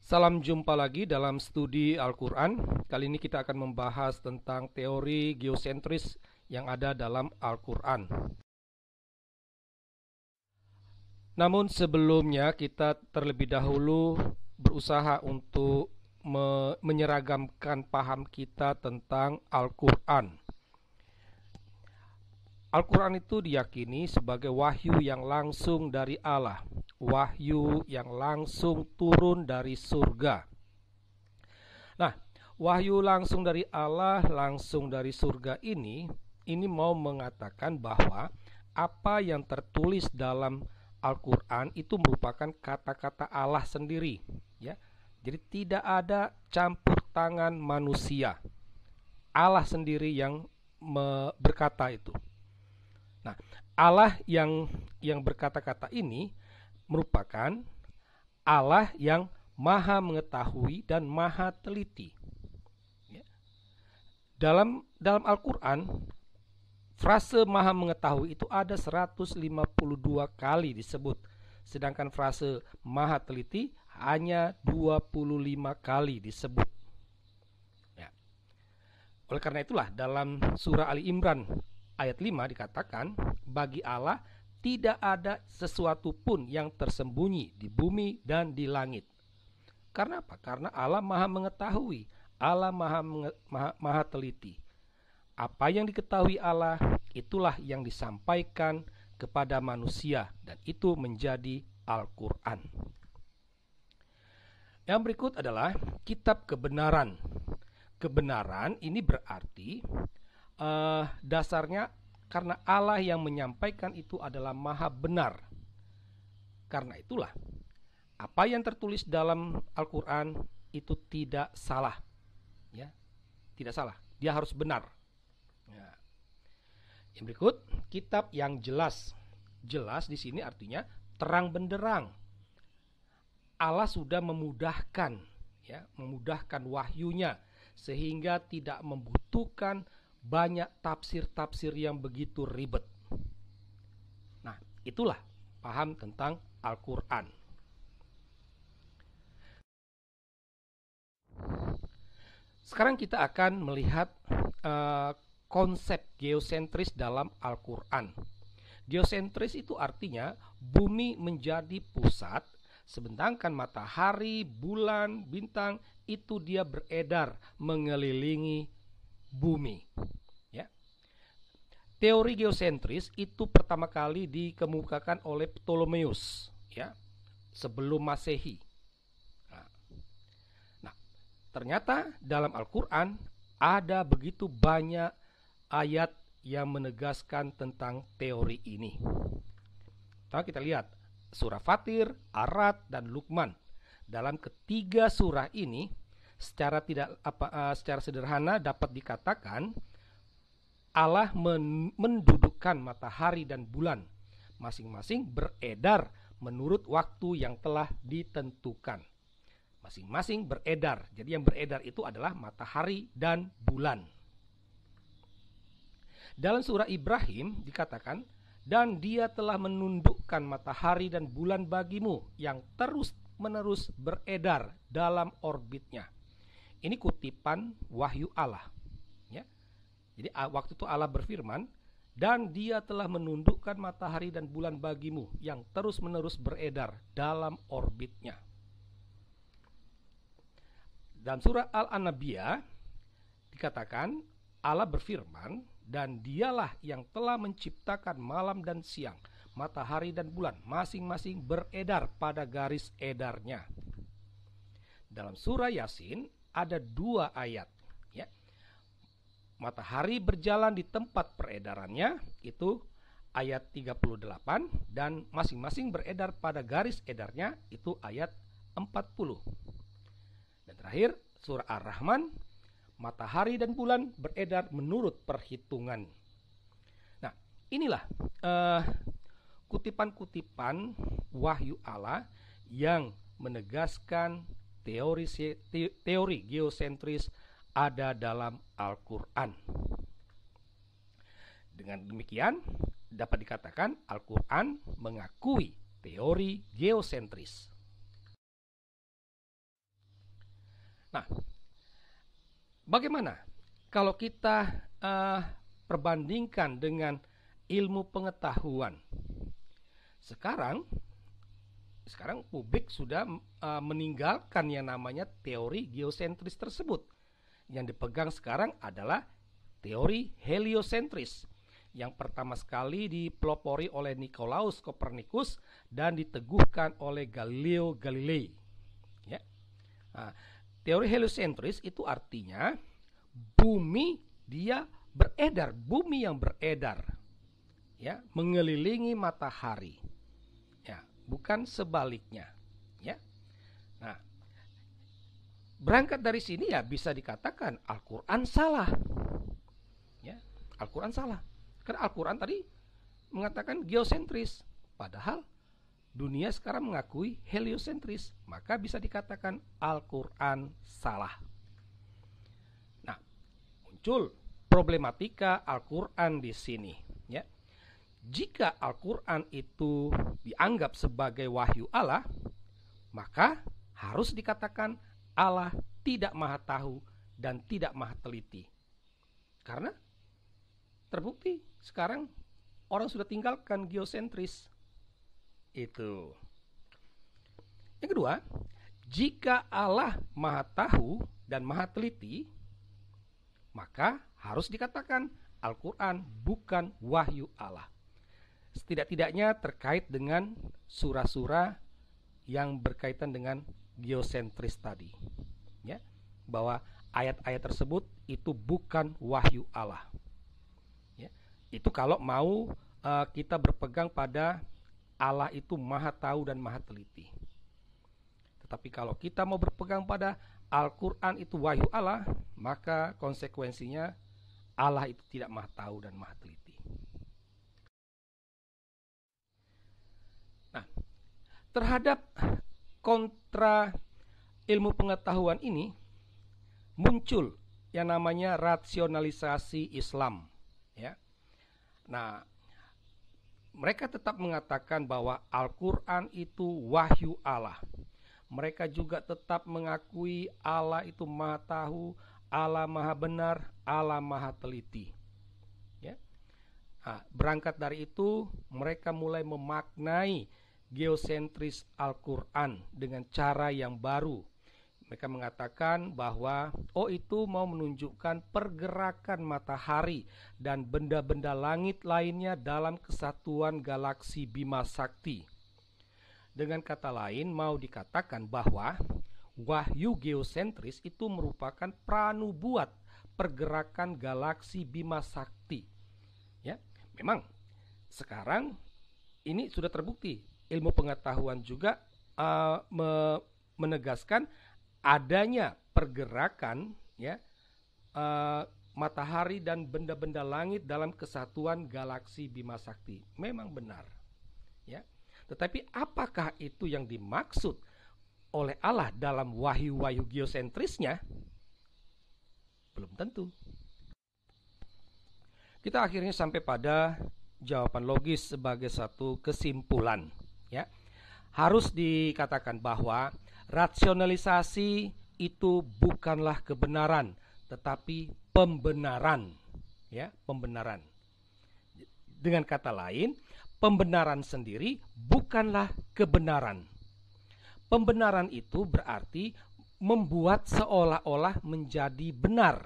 Salam jumpa lagi dalam studi Al-Quran. Kali ini kita akan membahas tentang teori geosentris yang ada dalam Al-Quran. Namun sebelumnya kita terlebih dahulu berusaha untuk menyeragamkan paham kita tentang Al-Quran. Al-Quran itu diyakini sebagai wahyu yang langsung dari Allah, wahyu yang langsung turun dari surga. Nah, wahyu langsung dari Allah, langsung dari surga ini mau mengatakan bahwa apa yang tertulis dalam Al-Quran itu merupakan kata-kata Allah sendiri, ya. Jadi tidak ada campur tangan manusia. Allah sendiri yang berkata itu. Nah, Allah yang berkata-kata ini merupakan Allah yang maha mengetahui dan maha teliti. Dalam Al-Quran, frase maha mengetahui itu ada 152 kali disebut, sedangkan frase maha teliti hanya 25 kali disebut. Ya. Oleh karena itulah dalam surah Ali Imran ayat 5 dikatakan, bagi Allah tidak ada sesuatu pun yang tersembunyi di bumi dan di langit. Karena apa? Karena Allah maha mengetahui, Allah maha teliti. Apa yang diketahui Allah, itulah yang disampaikan kepada manusia, dan itu menjadi Al-Quran. Yang berikut adalah kitab kebenaran. Kebenaran ini berarti dasarnya karena Allah yang menyampaikan itu adalah maha benar. Karena itulah apa yang tertulis dalam Al-Quran itu tidak salah, ya, tidak salah. Dia harus benar. Ya. Yang berikut, kitab yang jelas. Jelas di sini artinya terang benderang. Allah sudah memudahkan, ya, memudahkan wahyunya sehingga tidak membutuhkan banyak tafsir-tafsir yang begitu ribet. Nah, itulah paham tentang Al-Quran. Sekarang kita akan melihat konsep geosentris dalam Al-Quran. Geosentris itu artinya bumi menjadi pusat, sedangkan matahari, bulan, bintang itu dia beredar mengelilingi bumi. Ya. Teori geosentris itu pertama kali dikemukakan oleh Ptolemeus, ya, sebelum Masehi. Nah, ternyata dalam Al-Quran ada begitu banyak ayat yang menegaskan tentang teori ini. Nah, kita lihat surah Fatir, Ar-Ra'd, dan Luqman. Dalam ketiga surah ini secara sederhana dapat dikatakan Allah mendudukkan matahari dan bulan masing-masing beredar menurut waktu yang telah ditentukan. Masing-masing beredar. Jadi yang beredar itu adalah matahari dan bulan. Dalam surah Ibrahim dikatakan, dan dia telah menundukkan matahari dan bulan bagimu yang terus-menerus beredar dalam orbitnya. Ini kutipan wahyu Allah, ya. Jadi waktu itu Allah berfirman, dan dia telah menundukkan matahari dan bulan bagimu yang terus-menerus beredar dalam orbitnya. Dalam surah Al-Anbiya dikatakan Allah berfirman, dan dialah yang telah menciptakan malam dan siang, matahari dan bulan masing-masing beredar pada garis edarnya. Dalam surah Yasin ada 2 ayat, ya. Matahari berjalan di tempat peredarannya, itu ayat 38, dan masing-masing beredar pada garis edarnya, itu ayat 40. Dan terakhir surah Ar-Rahman, matahari dan bulan beredar menurut perhitungan. Nah, inilah kutipan-kutipan wahyu Allah yang menegaskan teori geosentris ada dalam Al-Quran. Dengan demikian dapat dikatakan Al-Quran mengakui teori geosentris. Nah, bagaimana kalau kita perbandingkan dengan ilmu pengetahuan? Sekarang publik sudah meninggalkan yang namanya teori geosentris tersebut. Yang dipegang sekarang adalah teori heliosentris, yang pertama sekali dipelopori oleh Nikolaus Kopernikus dan diteguhkan oleh Galileo Galilei. Ya. Nah, teori heliosentris itu artinya bumi yang beredar, ya, mengelilingi matahari, ya, bukan sebaliknya, ya. Nah, berangkat dari sini ya bisa dikatakan Al-Quran salah, ya, Al-Quran salah. Karena Al-Quran tadi mengatakan geosentris, padahal dunia sekarang mengakui heliosentris, maka bisa dikatakan Al-Quran salah. Nah, muncul problematika Al-Quran di sini, ya. Jika Al-Quran itu dianggap sebagai wahyu Allah, maka harus dikatakan Allah tidak maha tahu dan tidak maha teliti. Karena terbukti sekarang orang sudah tinggalkan geosentris. Itu. Yang kedua, jika Allah maha tahu dan maha teliti, maka harus dikatakan Al-Quran bukan wahyu Allah. Setidak-tidaknya terkait dengan surah-surah yang berkaitan dengan geosentris tadi, ya, bahwa ayat-ayat tersebut itu bukan wahyu Allah, ya. Itu kalau mau kita berpegang pada Allah itu maha tahu dan maha teliti. Tetapi kalau kita mau berpegang pada Al-Quran itu wahyu Allah, maka konsekuensinya Allah itu tidak maha tahu dan maha teliti. Nah, terhadap kontra ilmu pengetahuan ini muncul yang namanya rasionalisasi Islam, ya. Nah, mereka tetap mengatakan bahwa Al-Quran itu wahyu Allah. Mereka juga tetap mengakui Allah itu maha tahu, Allah maha benar, Allah maha teliti, ya. Nah, berangkat dari itu mereka mulai memaknai geosentris Al-Quran dengan cara yang baru. Mereka mengatakan bahwa itu mau menunjukkan pergerakan matahari dan benda-benda langit lainnya dalam kesatuan galaksi Bima Sakti. Dengan kata lain, mau dikatakan bahwa wahyu geosentris itu merupakan pranubuat pergerakan galaksi Bima Sakti, ya. Memang sekarang ini sudah terbukti. Ilmu pengetahuan juga menegaskan adanya pergerakan, ya, matahari dan benda-benda langit dalam kesatuan galaksi Bima Sakti. Memang benar, ya. Tetapi apakah itu yang dimaksud oleh Allah dalam wahyu-wahyu geosentrisnya? Belum tentu. Kita akhirnya sampai pada jawaban logis sebagai satu kesimpulan, ya. Harus dikatakan bahwa rasionalisasi itu bukanlah kebenaran, tetapi pembenaran, ya, pembenaran. Dengan kata lain, pembenaran sendiri bukanlah kebenaran. Pembenaran itu berarti membuat seolah-olah menjadi benar,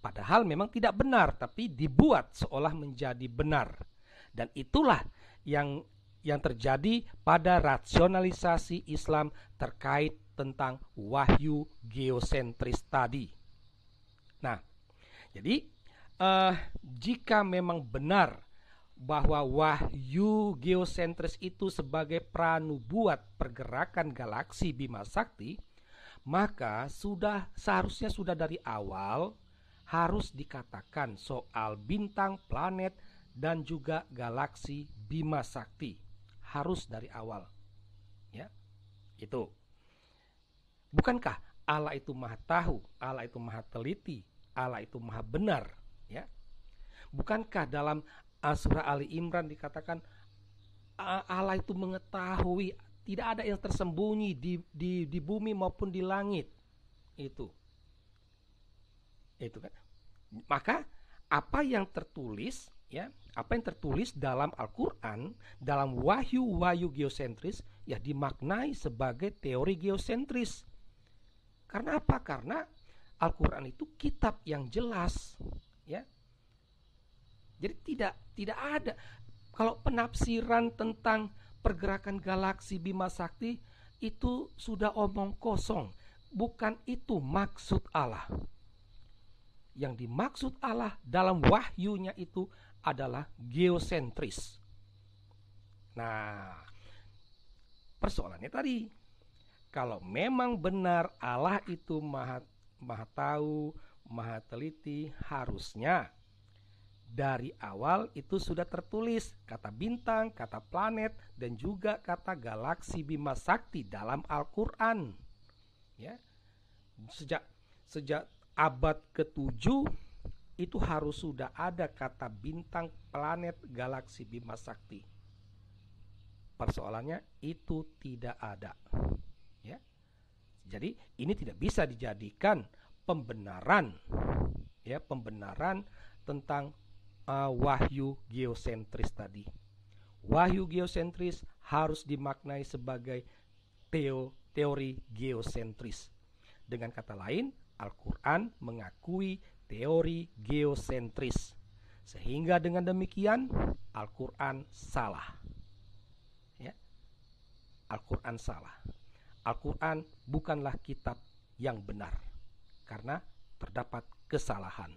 padahal memang tidak benar, tapi dibuat seolah menjadi benar. Dan itulah yang terjadi pada rasionalisasi Islam terkait tentang wahyu geosentris tadi. Nah, jadi jika memang benar bahwa wahyu geosentris itu sebagai pranubuat pergerakan galaksi Bima Sakti, maka seharusnya sudah dari awal harus dikatakan soal bintang, planet, dan juga galaksi Bima Sakti. Harus dari awal, ya. Itu. Bukankah Allah itu maha tahu, Allah itu maha teliti, Allah itu maha benar, ya? Bukankah dalam surah Ali Imran dikatakan Allah itu mengetahui, tidak ada yang tersembunyi di bumi maupun di langit. Itu kan. Maka apa yang tertulis ya, apa yang tertulis dalam Al-Qur'an, dalam wahyu geosentris ya dimaknai sebagai teori geosentris. Karena apa? Karena Al-Qur'an itu kitab yang jelas ya. Jadi tidak ada kalau penafsiran tentang pergerakan galaksi Bima Sakti itu sudah omong kosong. Bukan itu maksud Allah. Yang dimaksud Allah dalam wahyunya itu adalah geosentris. Nah, persoalannya tadi, kalau memang benar Allah itu maha tahu, maha teliti, harusnya dari awal itu sudah tertulis kata bintang, kata planet, dan juga kata galaksi Bima Sakti dalam Al-Qur'an. Ya. Sejak abad ke-7 itu harus sudah ada kata bintang, planet, galaksi Bima Sakti. Persoalannya itu tidak ada. Ya. Jadi ini tidak bisa dijadikan pembenaran ya, pembenaran tentang wahyu geosentris tadi. Wahyu geosentris harus dimaknai sebagai teori geosentris. Dengan kata lain, Al-Qur'an mengakui teori geosentris. Sehingga dengan demikian Al-Qur'an salah. Ya. Al-Qur'an salah. Al-Qur'an bukanlah kitab yang benar karena terdapat kesalahan.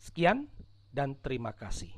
Sekian dan terima kasih.